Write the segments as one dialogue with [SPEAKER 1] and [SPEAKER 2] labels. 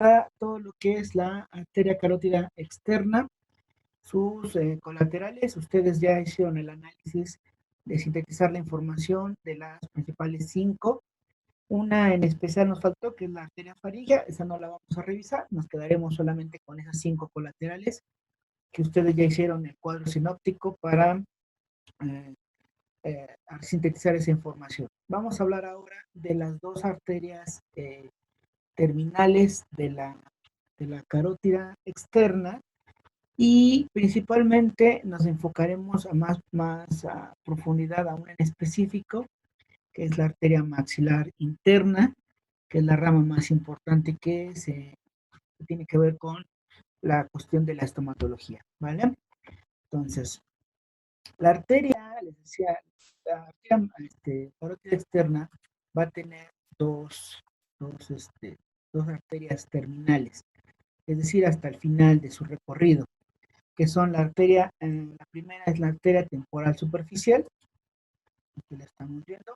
[SPEAKER 1] para todo lo que es la arteria carótida externa, sus colaterales. Ustedes ya hicieron el análisis de sintetizar la información de las principales 5. Una en especial nos faltó, que es la arteria faríngea. Esa no la vamos a revisar, nos quedaremos solamente con esas 5 colaterales, que ustedes ya hicieron el cuadro sinóptico para eh, sintetizar esa información. Vamos a hablar ahora de las 2 arterias terminales de la carótida externa, y principalmente nos enfocaremos a más a profundidad, aún en específico, que es la arteria maxilar interna, que es la rama más importante que tiene que ver con la cuestión de la estomatología, ¿vale? Entonces, la arteria, les decía, la arteria carótida externa va a tener dos, este, dos arterias terminales, es decir, hasta el final de su recorrido, que son la arteria, la primera es la arteria temporal superficial, aquí la estamos viendo.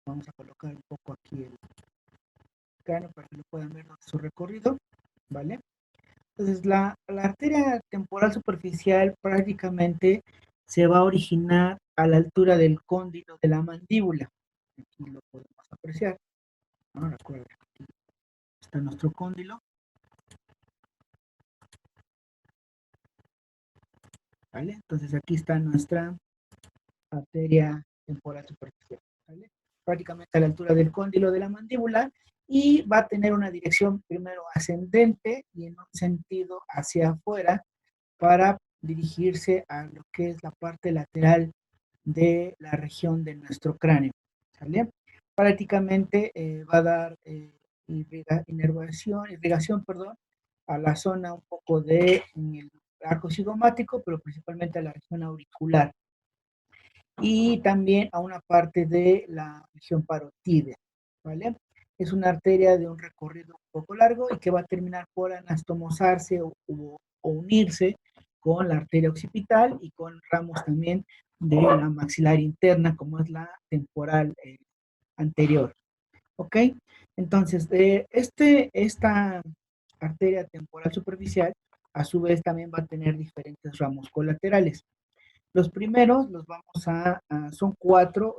[SPEAKER 1] Vamos a colocar un poco aquí el cráneo para que lo puedan ver su recorrido, ¿vale? Entonces, la arteria temporal superficial prácticamente se va a originar a la altura del cóndilo de la mandíbula. Aquí lo podemos apreciar, ¿no? Recuerden, aquí está nuestro cóndilo, ¿vale? Entonces, aquí está nuestra arteria temporal superficial, ¿vale? Prácticamente a la altura del cóndilo de la mandíbula, y va a tener una dirección primero ascendente y en un sentido hacia afuera para dirigirse a lo que es la parte lateral de la región de nuestro cráneo, ¿sale? Prácticamente va a dar irrigación, perdón, a la zona un poco de el arco cigomático, pero principalmente a la región auricular, y también a una parte de la región parotídea, ¿vale? Es una arteria de un recorrido un poco largo y que va a terminar por anastomosarse o unirse con la arteria occipital y con ramos también de la maxilar interna, como es la temporal anterior, ¿ok? Entonces, esta arteria temporal superficial, a su vez, también va a tener diferentes ramos colaterales. Los primeros los vamos son 4,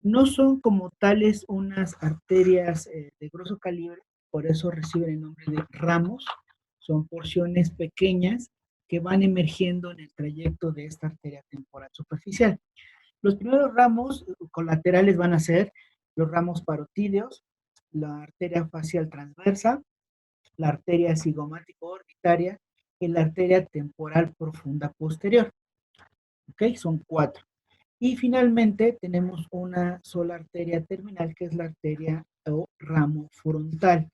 [SPEAKER 1] no son como tales unas arterias de grosso calibre, por eso reciben el nombre de ramos, son porciones pequeñas que van emergiendo en el trayecto de esta arteria temporal superficial. Los primeros ramos colaterales van a ser los ramos parotídeos, la arteria facial transversa, la arteria cigomático orbitaria y la arteria temporal profunda posterior. ¿Ok? Son 4. Y finalmente tenemos una sola arteria terminal, que es la arteria o ramo frontal.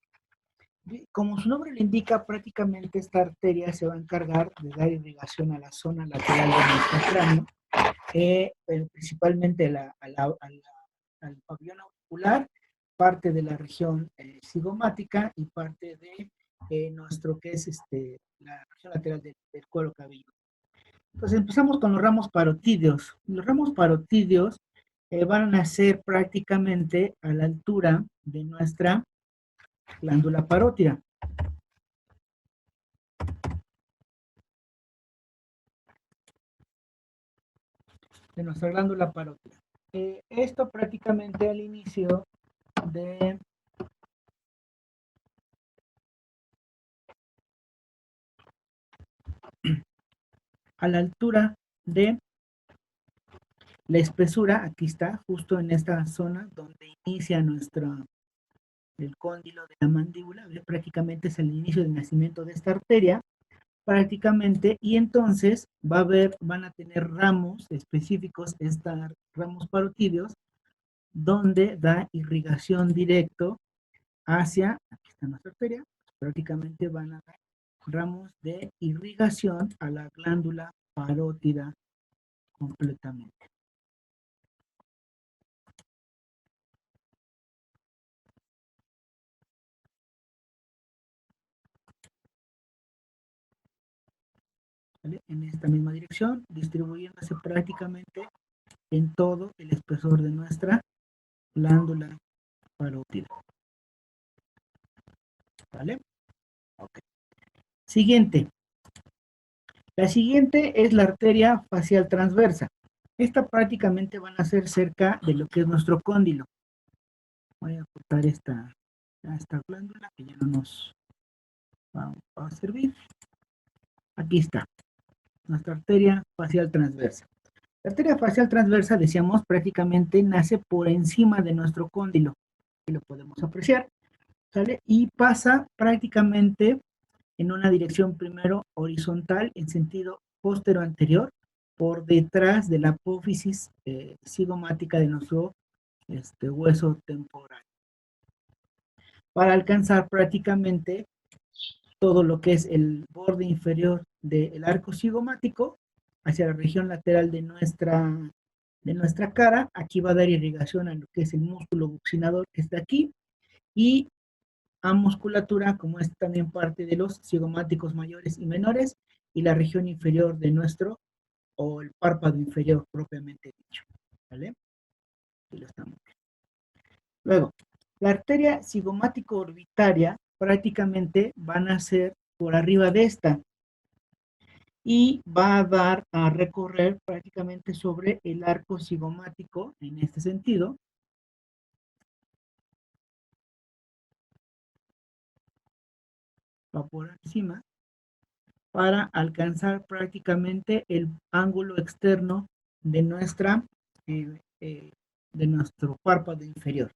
[SPEAKER 1] Como su nombre le indica, prácticamente esta arteria se va a encargar de dar irrigación a la zona lateral de nuestro cráneo, principalmente al pabellón auricular, parte de la región cigomática y parte de nuestro que es la región lateral del cuero cabelludo. Entonces empezamos con los ramos parotídeos. Los ramos parotídeos van a nacer prácticamente a la altura de nuestra glándula parótida. De nuestra glándula parótida. Esto prácticamente al inicio de a la altura de la espesura, aquí está, justo en esta zona donde inicia el cóndilo de la mandíbula, prácticamente es el inicio del nacimiento de esta arteria, prácticamente, y entonces van a tener ramos específicos, estos ramos parotídeos, donde da irrigación directo hacia, aquí está nuestra arteria, prácticamente van a dar ramos de irrigación a la glándula parótida completamente. ¿Vale? En esta misma dirección, distribuyéndose prácticamente en todo el espesor de nuestra glándula parótida. ¿vale? Ok. Siguiente. La siguiente es la arteria facial transversa. Esta prácticamente van a ser cerca de lo que es nuestro cóndilo. Voy a cortar esta glándula que ya no nos va a servir. Aquí está, nuestra arteria facial transversa. La arteria facial transversa, decíamos, prácticamente nace por encima de nuestro cóndilo, que lo podemos apreciar, ¿sale? Y pasa prácticamente en una dirección primero horizontal en sentido postero-anterior, por detrás de la apófisis cigomática de nuestro hueso temporal, para alcanzar prácticamente todo lo que es el borde inferior del arco cigomático hacia la región lateral de nuestra cara. Aquí va a dar irrigación a lo que es el músculo buccinador que está aquí, y a musculatura, como es también parte de los cigomáticos mayores y menores, y la región inferior de nuestro, o el párpado inferior propiamente dicho, ¿vale? Aquí lo estamos viendo. Luego, la arteria cigomático-orbitaria prácticamente van a ser por arriba de esta, y va a dar a recorrer prácticamente sobre el arco cigomático en este sentido. Va por encima para alcanzar prácticamente el ángulo externo de de nuestro párpado inferior,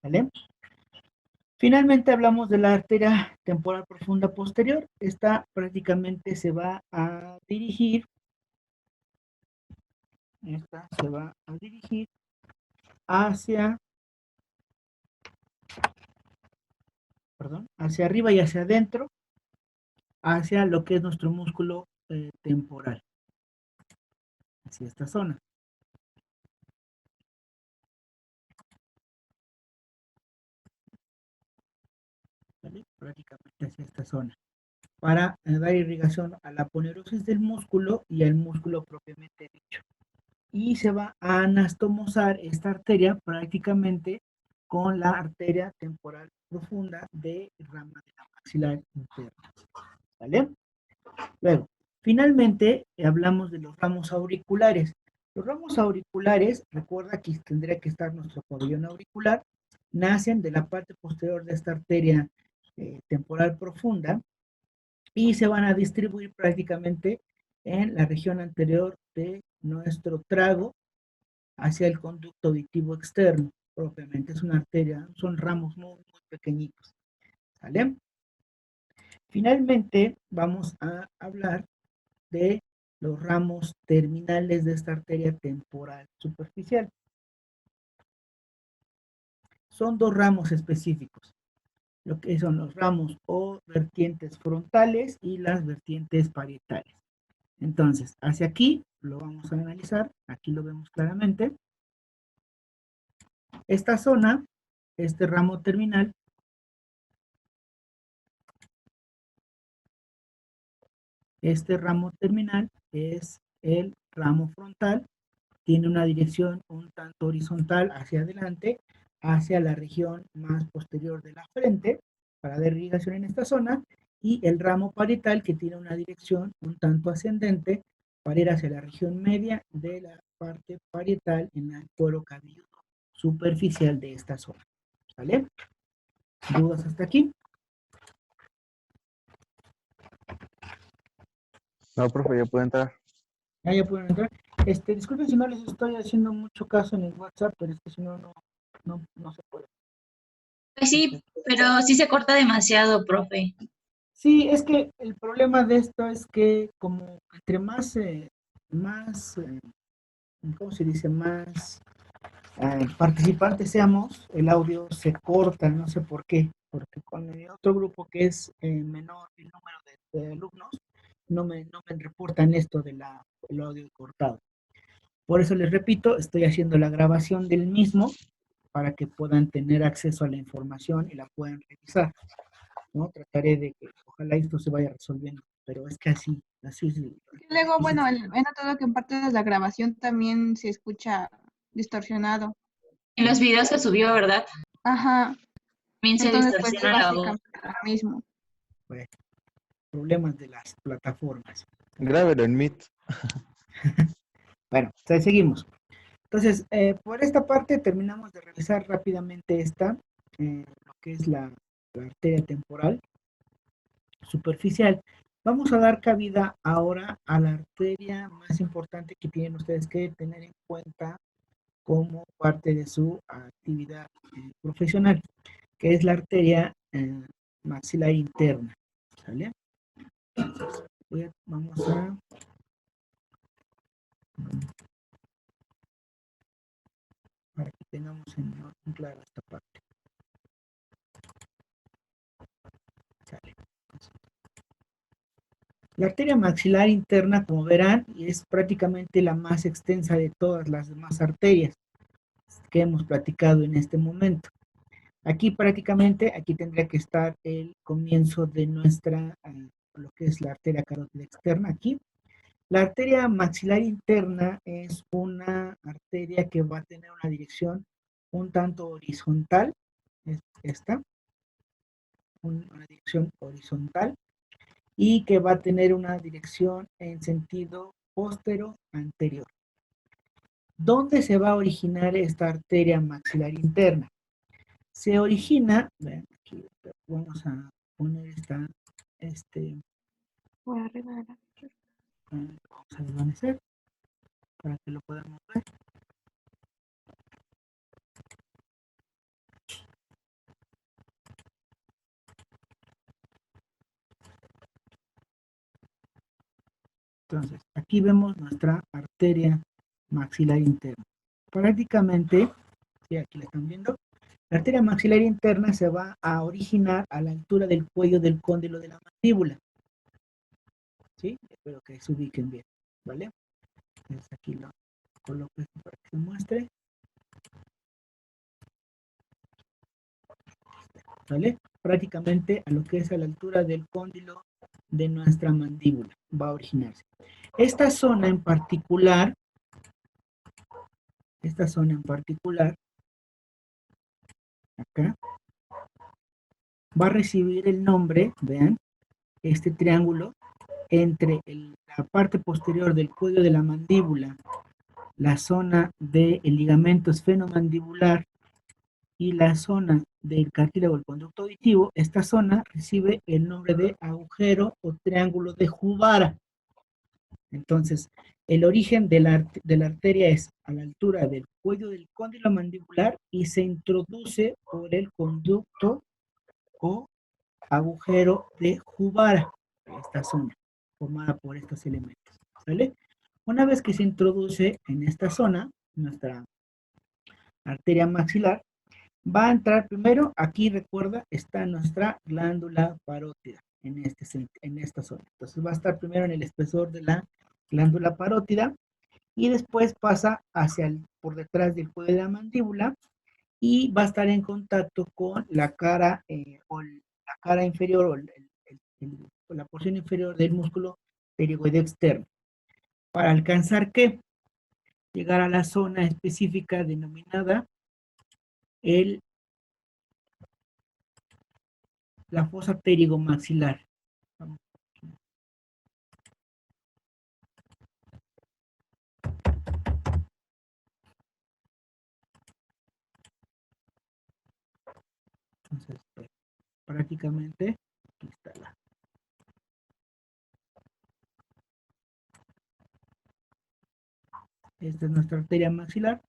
[SPEAKER 1] ¿vale? Finalmente hablamos de la arteria temporal profunda posterior. Esta prácticamente se va a dirigir, hacia, hacia arriba y hacia adentro, hacia lo que es nuestro músculo temporal, hacia esta zona. ¿Vale? Prácticamente hacia esta zona, para dar irrigación a la aponeuritis del músculo y al músculo propiamente dicho. Y se va a anastomosar esta arteria prácticamente con la arteria temporal profunda de rama de la maxilar interna, ¿vale? Luego, finalmente, hablamos de los ramos auriculares. Los ramos auriculares, recuerda que tendría que estar nuestro pabellón auricular, nacen de la parte posterior de esta arteria temporal profunda, y se van a distribuir prácticamente en la región anterior de nuestro trago hacia el conducto auditivo externo. Propiamente es una arteria, son ramos muy, muy pequeñitos, ¿sale? Finalmente, vamos a hablar de los ramos terminales de esta arteria temporal superficial. Son dos ramos específicos, lo que son los ramos o vertientes frontales y las vertientes parietales. Entonces, hacia aquí lo vamos a analizar, aquí lo vemos claramente. Esta zona, este ramo terminal, es el ramo frontal, tiene una dirección un tanto horizontal hacia adelante, hacia la región más posterior de la frente, para dar irrigación en esta zona, y el ramo parietal, que tiene una dirección un tanto ascendente, para ir hacia la región media de la parte parietal en el cuero cabelludo superficial de esta zona. ¿Vale? ¿Dudas hasta aquí?
[SPEAKER 2] No, profe, ya puede entrar.
[SPEAKER 1] Ya pueden entrar. Disculpen si no les estoy haciendo mucho caso en el WhatsApp, pero es que si no, no se puede.
[SPEAKER 3] Pues sí, pero sí se corta demasiado, profe.
[SPEAKER 1] Sí, es que el problema de esto es que como entre ¿cómo se dice? Más participantes seamos, el audio se corta, no sé por qué, porque con el otro grupo que es menor el número de alumnos, no me reportan esto del audio cortado. Por eso les repito, estoy haciendo la grabación del mismo para que puedan tener acceso a la información y la puedan revisar, ¿no? Trataré de que ojalá esto se vaya resolviendo, pero es que así es.
[SPEAKER 4] Luego, bueno, he notado que en parte de la grabación también se escucha distorsionado.
[SPEAKER 3] En los videos se subió, ¿verdad?
[SPEAKER 4] Ajá.
[SPEAKER 3] También se
[SPEAKER 4] Entonces, pues es
[SPEAKER 3] distorsiona la voz.
[SPEAKER 4] básicamente lo mismo.
[SPEAKER 1] Pues, problemas de las plataformas.
[SPEAKER 2] Grábelo en Meet.
[SPEAKER 1] Bueno, seguimos. Entonces, por esta parte terminamos de revisar rápidamente lo que es la arteria temporal superficial. Vamos a dar cabida ahora a la arteria más importante que tienen ustedes que tener en cuenta como parte de su actividad profesional, que es la arteria maxilar interna. ¿Sale? Entonces, vamos a para que tengamos en claro esta parte. Sale. La arteria maxilar interna, como verán, es prácticamente la más extensa de todas las demás arterias que hemos platicado en este momento. Aquí prácticamente, aquí tendría que estar el comienzo de lo que es la arteria carótida externa aquí. La arteria maxilar interna es una arteria que va a tener una dirección un tanto horizontal, es esta, una dirección horizontal, y que va a tener una dirección en sentido póstero-anterior. ¿Dónde se va a originar esta arteria maxilar interna? Se origina, vean, aquí vamos a poner
[SPEAKER 4] Por arriba de la...
[SPEAKER 1] vamos a desvanecer para que lo podamos ver. Entonces, aquí vemos nuestra arteria maxilar interna. Prácticamente, sí, aquí la están viendo, la arteria maxilar interna se va a originar a la altura del cuello del cóndilo de la mandíbula. ¿Sí? Espero que se ubiquen bien, ¿vale? Entonces aquí lo coloco esto para que se muestre. ¿Vale? Prácticamente a lo que es a la altura del cóndilo de nuestra mandíbula va a originarse. Esta zona en particular, acá, va a recibir el nombre, vean, este triángulo, entre la parte posterior del cuello de la mandíbula, la zona del ligamento esfenomandibular y la zona del cartílago del conducto auditivo. Esta zona recibe el nombre de agujero o triángulo de Juvara. Entonces, el origen de la arteria es a la altura del cuello del cóndilo mandibular y se introduce por el conducto o agujero de Juvara, esta zona, formada por estos elementos. ¿Sale? Una vez que se introduce en esta zona, nuestra arteria maxilar, va a entrar primero, aquí recuerda, está nuestra glándula parótida en esta zona. Entonces va a estar primero en el espesor de la glándula parótida y después pasa por detrás del cuello de la mandíbula y va a estar en contacto con la cara o la cara inferior o la porción inferior del músculo pterigoideo externo. Para alcanzar ¿qué? Llegar a la zona específica denominada la fosa pterigomaxilar. Entonces, prácticamente, aquí está esta es nuestra arteria maxilar,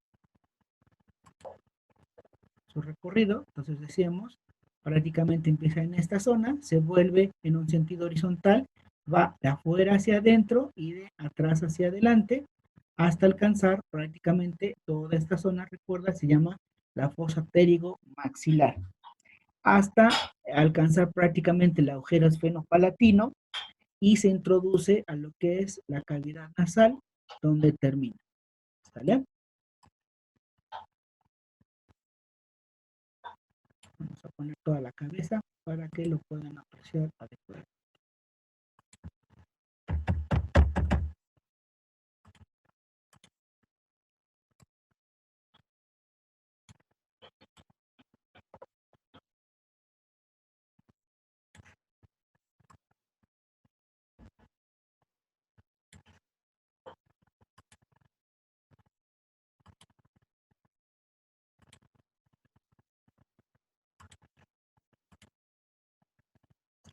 [SPEAKER 1] su recorrido, entonces decíamos, prácticamente empieza en esta zona, se vuelve en un sentido horizontal, va de afuera hacia adentro y de atrás hacia adelante, hasta alcanzar prácticamente toda esta zona, recuerda, se llama la fosa pterigomaxilar, hasta alcanzar prácticamente el agujero esfenopalatino y se introduce a lo que es la cavidad nasal, donde termina. ¿Sale? Vamos a poner toda la cabeza para que lo puedan apreciar adecuadamente.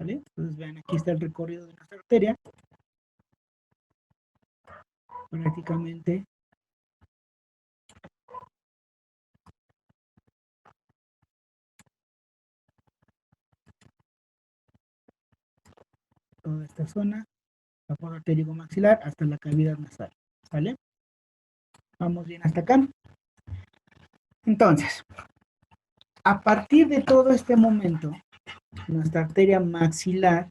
[SPEAKER 1] ¿Vale? Entonces vean, aquí está el recorrido de nuestra arteria. Prácticamente toda esta zona, la foro arterigo maxilar hasta la cavidad nasal. ¿Vale? Vamos bien hasta acá. Entonces, a partir de todo este momento, nuestra arteria maxilar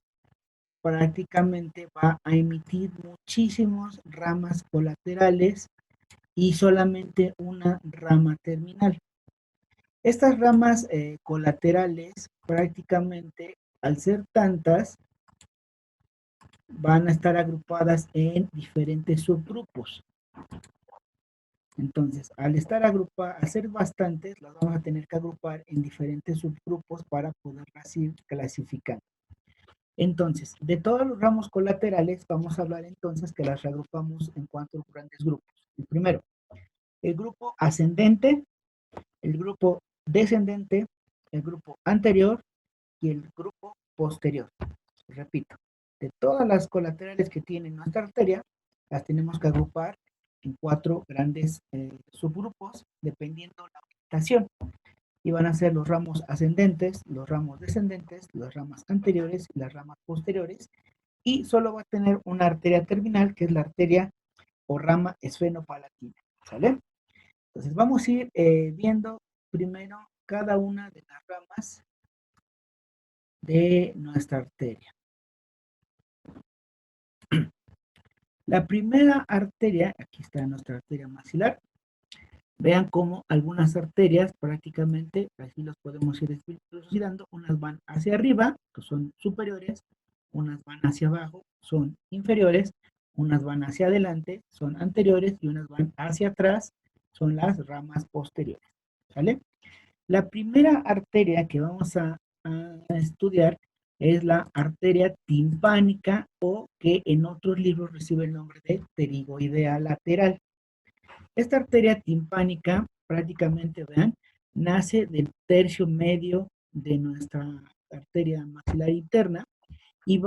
[SPEAKER 1] prácticamente va a emitir muchísimas ramas colaterales y solamente una rama terminal. Estas ramas colaterales prácticamente, al ser tantas, van a estar agrupadas en diferentes subgrupos. Entonces, al ser bastantes, las vamos a tener que agrupar en diferentes subgrupos para poderlas ir clasificando. Entonces, de todos los ramos colaterales, vamos a hablar entonces que las reagrupamos en 4 grandes grupos. El primero, el grupo ascendente, el grupo descendente, el grupo anterior y el grupo posterior. Repito, de todas las colaterales que tiene nuestra arteria, las tenemos que agrupar en 4 grandes subgrupos, dependiendo la orientación. Y van a ser los ramos ascendentes, los ramos descendentes, las ramas anteriores y las ramas posteriores. Y solo va a tener una arteria terminal, que es la arteria o rama esfenopalatina. ¿Sale? Entonces vamos a ir viendo primero cada una de las ramas de nuestra arteria. La primera arteria, aquí está nuestra arteria maxilar. Vean cómo algunas arterias prácticamente, así las podemos ir dilucidando, unas van hacia arriba, que son superiores, unas van hacia abajo, son inferiores, unas van hacia adelante, son anteriores, y unas van hacia atrás, son las ramas posteriores. ¿Sale? La primera arteria que vamos a estudiar es la arteria timpánica, o que en otros libros recibe el nombre de pterigoidea lateral. Esta arteria timpánica, prácticamente, vean, nace del tercio medio de nuestra arteria maxilar interna y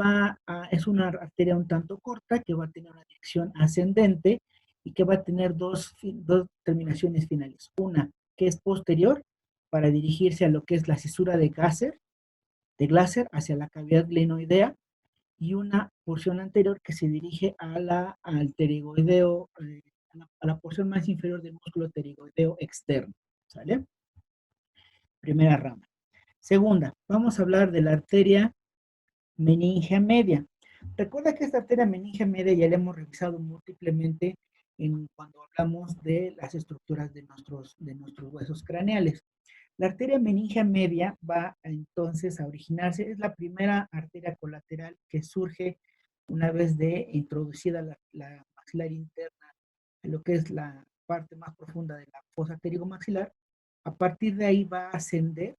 [SPEAKER 1] es una arteria un tanto corta que va a tener una dirección ascendente y que va a tener dos terminaciones finales. Una que es posterior para dirigirse a lo que es la cisura de Glasser hacia la cavidad glenoidea, y una porción anterior que se dirige al pterigoideo, a la porción más inferior del músculo pterigoideo externo. ¿Sale? Primera rama. Segunda, vamos a hablar de la arteria meningea media. Recuerda que esta arteria meningea media ya la hemos revisado múltiplemente cuando hablamos de las estructuras de nuestros huesos craneales. La arteria meningea media va entonces a originarse, es la primera arteria colateral que surge una vez de introducida la maxilar interna, en lo que es la parte más profunda de la fosa pterigomaxilar. A partir de ahí va a ascender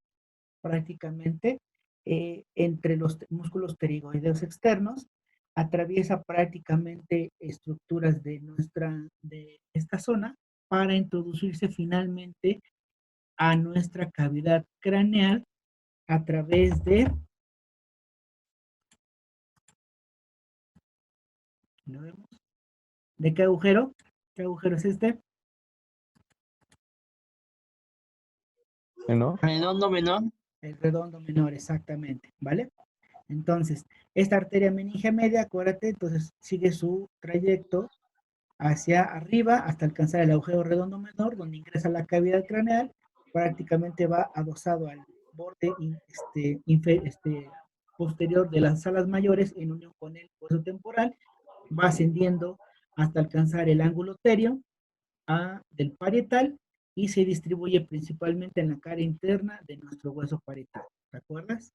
[SPEAKER 1] prácticamente entre los músculos pterigoideos externos, atraviesa prácticamente estructuras de esta zona para introducirse finalmente a nuestra cavidad craneal a través de, ¿lo vemos? ¿De qué agujero? ¿Qué agujero es este?
[SPEAKER 2] ¿No?
[SPEAKER 5] Redondo menor.
[SPEAKER 1] El redondo menor, exactamente, ¿vale? Entonces, esta arteria meningea media, acuérdate, entonces sigue su trayecto hacia arriba hasta alcanzar el agujero redondo menor, donde ingresa la cavidad craneal, prácticamente va adosado al borde posterior de las alas mayores en unión con el hueso temporal, va ascendiendo hasta alcanzar el ángulo terio del parietal y se distribuye principalmente en la cara interna de nuestro hueso parietal. ¿Te acuerdas?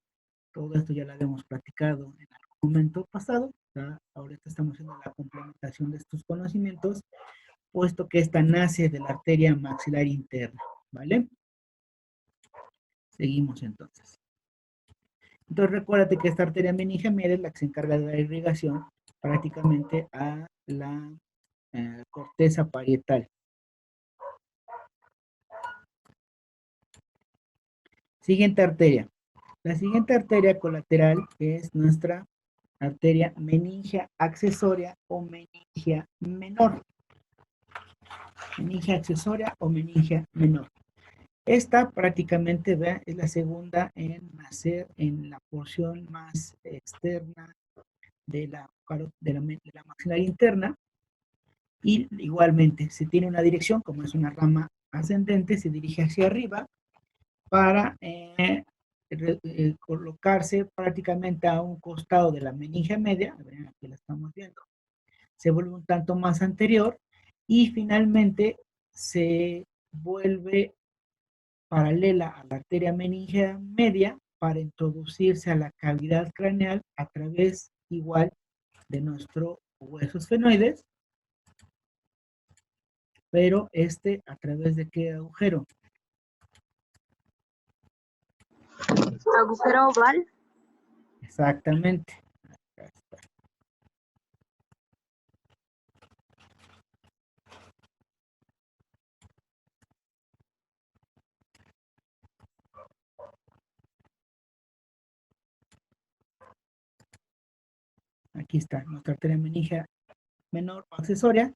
[SPEAKER 1] Todo esto ya lo habíamos platicado en algún momento pasado. Ahorita estamos haciendo la complementación de estos conocimientos, puesto que esta nace de la arteria maxilar interna. ¿Vale? Seguimos entonces. Entonces recuérdate que esta arteria meningea media es la que se encarga de dar irrigación prácticamente a la corteza parietal. Siguiente arteria, La siguiente arteria colateral es nuestra arteria meningia accesoria o meningia menor. Meningia accesoria o meningia menor. Esta prácticamente, vean, es la segunda en nacer en la porción más externa de la maxilar interna, y igualmente se tiene una dirección, como es una rama ascendente, se dirige hacia arriba para colocarse prácticamente a un costado de la meningia media. Vean, aquí la estamos viendo, se vuelve un tanto más anterior y finalmente se vuelve paralela a la arteria meningia media para introducirse a la cavidad craneal a través igual de nuestros huesos esfenoides, pero a través de qué agujero.
[SPEAKER 4] Agujero oval.
[SPEAKER 1] Exactamente. Acá está. Aquí está nuestra arteria meningia menor o accesoria,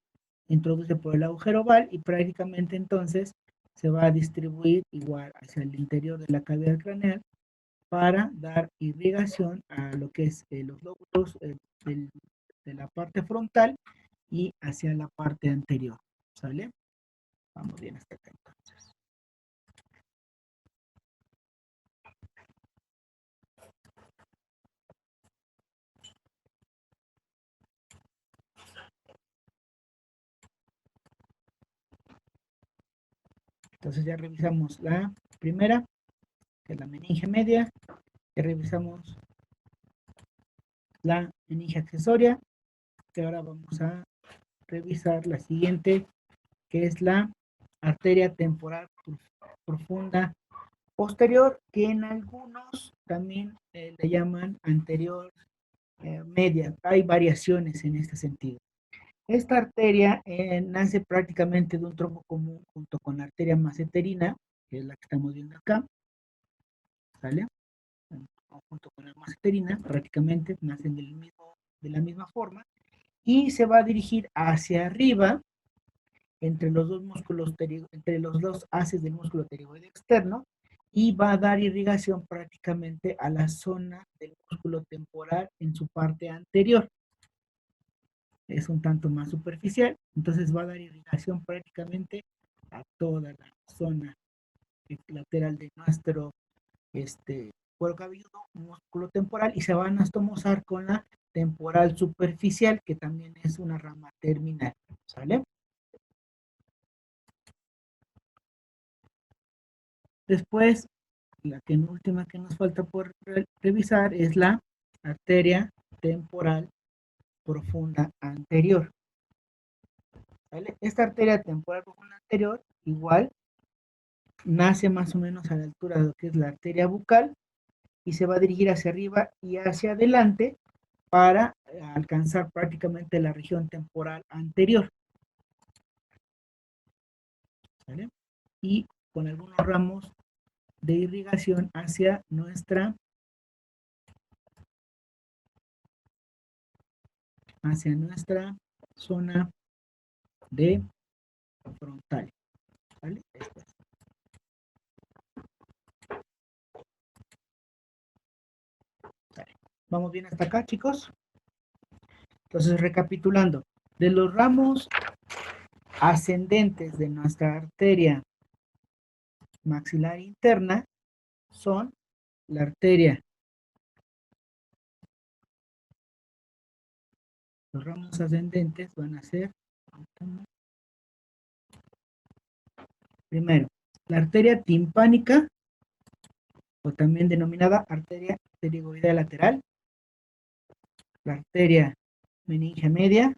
[SPEAKER 1] introduce por el agujero oval y prácticamente entonces se va a distribuir igual hacia el interior de la cavidad craneal para dar irrigación a lo que es los lóbulos de la parte frontal y hacia la parte anterior. ¿Sale? Vamos bien hasta acá entonces. Entonces ya revisamos la primera, que es la meningia media, ya revisamos la meningia accesoria, que ahora vamos a revisar la siguiente, que es la arteria temporal profunda posterior, que en algunos también le llaman anterior media. Hay variaciones en este sentido. Esta arteria nace prácticamente de un tronco común junto con la arteria maceterina, que es la que estamos viendo acá, ¿sale? Junto con la maceterina, prácticamente nacen de la misma forma, y se va a dirigir hacia arriba entre los dos músculos, entre los dos haces del músculo pterigoide externo, y va a dar irrigación prácticamente a la zona del músculo temporal en su parte anterior. Es un tanto más superficial, entonces va a dar irrigación prácticamente a toda la zona lateral de nuestro cuero cabelludo, músculo temporal, y se va a anastomosar con la temporal superficial, que también es una rama terminal, ¿sale? Después, la última que nos falta por revisar es la arteria temporal profunda anterior. ¿Vale? Esta arteria temporal profunda anterior, igual, nace más o menos a la altura de lo que es la arteria bucal y se va a dirigir hacia arriba y hacia adelante para alcanzar prácticamente la región temporal anterior. ¿Vale? Y con algunos ramos de irrigación hacia nuestra zona de frontal. ¿Vale? Vale. ¿Vamos bien hasta acá, chicos? Entonces, recapitulando, de los ramos ascendentes de nuestra arteria maxilar interna son la arteria. Los ramos ascendentes van a ser, primero, la arteria timpánica, o también denominada arteria pterigoidea lateral, la arteria meningia media,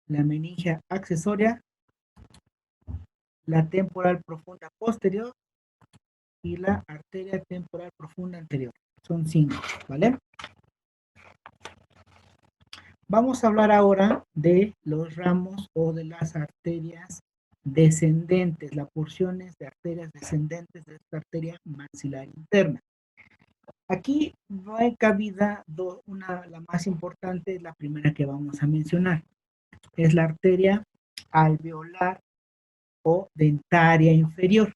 [SPEAKER 1] la meningia accesoria, la temporal profunda posterior y la arteria temporal profunda anterior. Son 5, ¿vale? Vamos a hablar ahora de los ramos o de las arterias descendentes, las porciones de arterias descendentes de esta arteria maxilar interna. Aquí no hay cabida, la más importante es la primera que vamos a mencionar, es la arteria alveolar o dentaria inferior.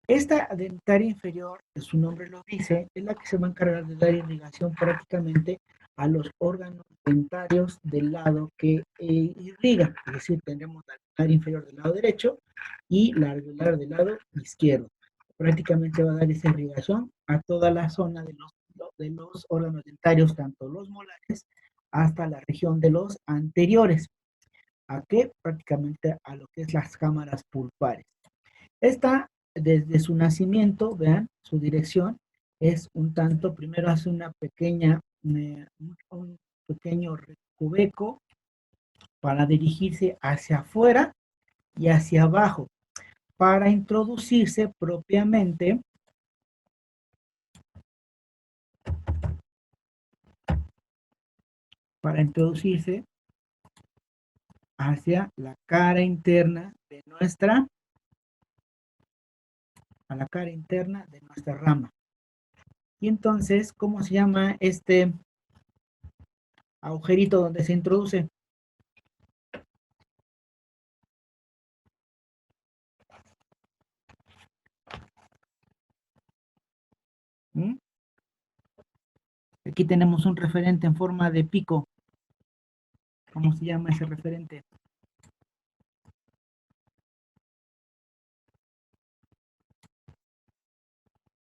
[SPEAKER 1] Esta dentaria inferior, su nombre lo dice, es la que se va a encargar de dar irrigación prácticamente a los órganos dentarios del lado que irriga. Es decir, tendremos la dentaria inferior del lado derecho y la alveolar del lado izquierdo. Prácticamente va a dar esa irrigación a toda la zona de los órganos dentarios, tanto los molares hasta la región de los anteriores. ¿A qué? Prácticamente a lo que es las cámaras pulpares. Esta, desde su nacimiento, vean, su dirección es un tanto, primero hace un pequeño recubeco para dirigirse hacia afuera y hacia abajo, para introducirse propiamente hacia la cara interna de nuestra rama. Y entonces, ¿cómo se llama este agujerito donde se introduce? ¿Mm? Aquí tenemos un referente en forma de pico. ¿Cómo se llama ese referente?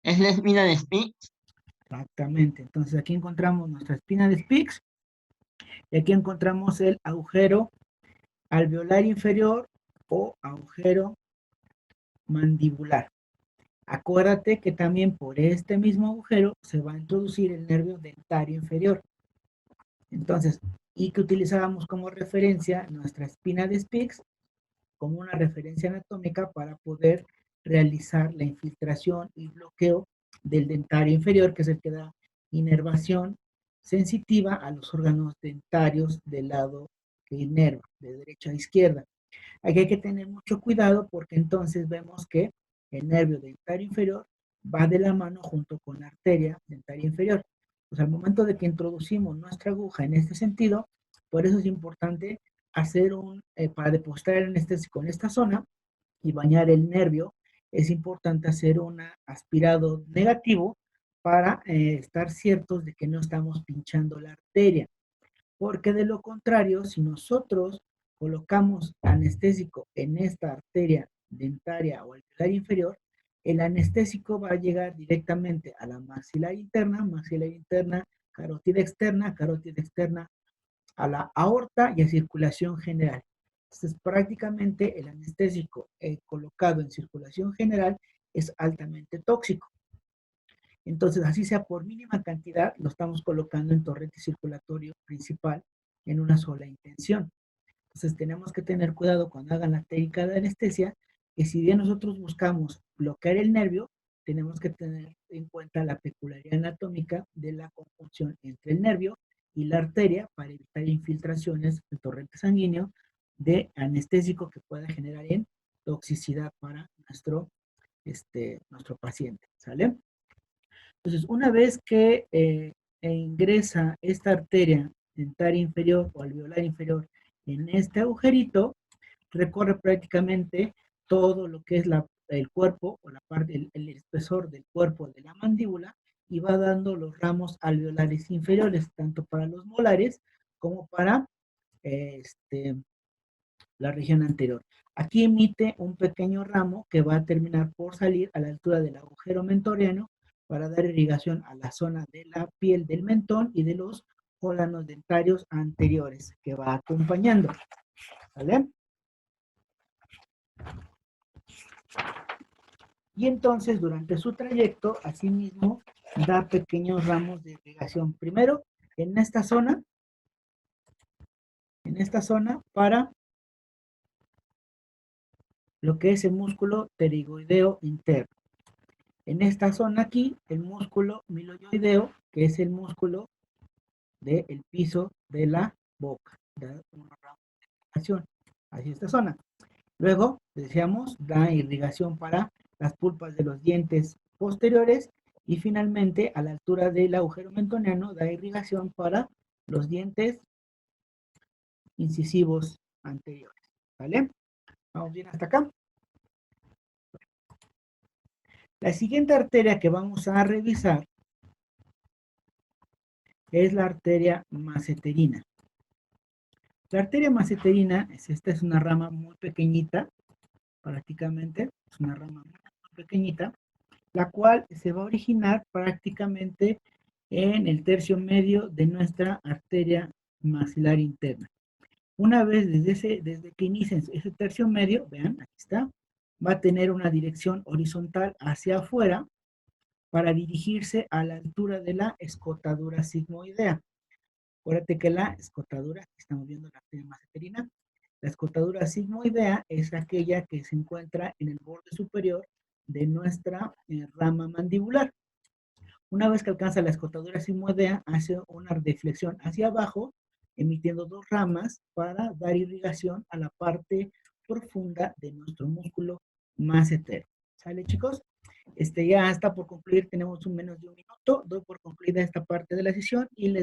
[SPEAKER 5] ¿Es la espina de Spitz?
[SPEAKER 1] Exactamente. Entonces aquí encontramos nuestra espina de Spitz y aquí encontramos el agujero alveolar inferior o agujero mandibular. Acuérdate que también por este mismo agujero se va a introducir el nervio dentario inferior. Entonces, y que utilizábamos como referencia nuestra espina de Spitz como una referencia anatómica para poder realizar la infiltración y bloqueo del dentario inferior, que es el que da inervación sensitiva a los órganos dentarios del lado que inerva, de derecha a izquierda. Aquí hay que tener mucho cuidado porque entonces vemos que el nervio dentario inferior va de la mano junto con la arteria dentaria inferior. Pues al momento de que introducimos nuestra aguja en este sentido, por eso es importante hacer para depositar el anestésico en esta zona y bañar el nervio, es importante hacer un aspirado negativo para estar ciertos de que no estamos pinchando la arteria. Porque de lo contrario, si nosotros colocamos anestésico en esta arteria dentaria o alveolar inferior, el anestésico va a llegar directamente a la maxilar interna, carótida externa, a la aorta y a circulación general. Entonces, prácticamente el anestésico colocado en circulación general es altamente tóxico. Entonces, así sea por mínima cantidad, lo estamos colocando en torrente circulatorio principal en una sola intención. Entonces, tenemos que tener cuidado cuando hagan la técnica de anestesia, que si bien nosotros buscamos bloquear el nervio, tenemos que tener en cuenta la peculiaridad anatómica de la conjunción entre el nervio y la arteria para evitar infiltraciones del torrente sanguíneo de anestésico que pueda generar en toxicidad para nuestro paciente, ¿sale? Entonces, una vez que ingresa esta arteria dentaria inferior o alveolar inferior en este agujerito, recorre prácticamente todo lo que es el cuerpo o la parte, el espesor del cuerpo de la mandíbula y va dando los ramos alveolares inferiores, tanto para los molares como para la región anterior. Aquí emite un pequeño ramo que va a terminar por salir a la altura del agujero mentoriano para dar irrigación a la zona de la piel del mentón y de los órganos dentarios anteriores que va acompañando. ¿Vale? Y entonces, durante su trayecto, asimismo, da pequeños ramos de irrigación. Primero, en esta zona para lo que es el músculo pterigoideo interno. En esta zona aquí, el músculo miloioideo, que es el músculo del piso de la boca. Da una ramificación hacia esta zona. Luego, decíamos, da irrigación para las pulpas de los dientes posteriores y finalmente, a la altura del agujero mentoniano, da irrigación para los dientes incisivos anteriores. ¿Vale? ¿Vamos bien hasta acá? La siguiente arteria que vamos a revisar es la arteria masseterina. La arteria masseterina, esta es una rama muy pequeñita, prácticamente, es una rama muy pequeñita, la cual se va a originar prácticamente en el tercio medio de nuestra arteria maxilar interna. Una vez desde que inicia ese tercio medio, vean, aquí está, va a tener una dirección horizontal hacia afuera para dirigirse a la altura de la escotadura sigmoidea. Acuérdate que la escotadura, aquí estamos viendo la arteria masseterina, la escotadura sigmoidea es aquella que se encuentra en el borde superior de nuestra rama mandibular. Una vez que alcanza la escotadura sigmoidea, hace una deflexión hacia abajo, emitiendo dos ramas para dar irrigación a la parte profunda de nuestro músculo massetero. ¿Sale, chicos? Ya está por concluir, tenemos menos de un minuto. Doy por concluida esta parte de la sesión y les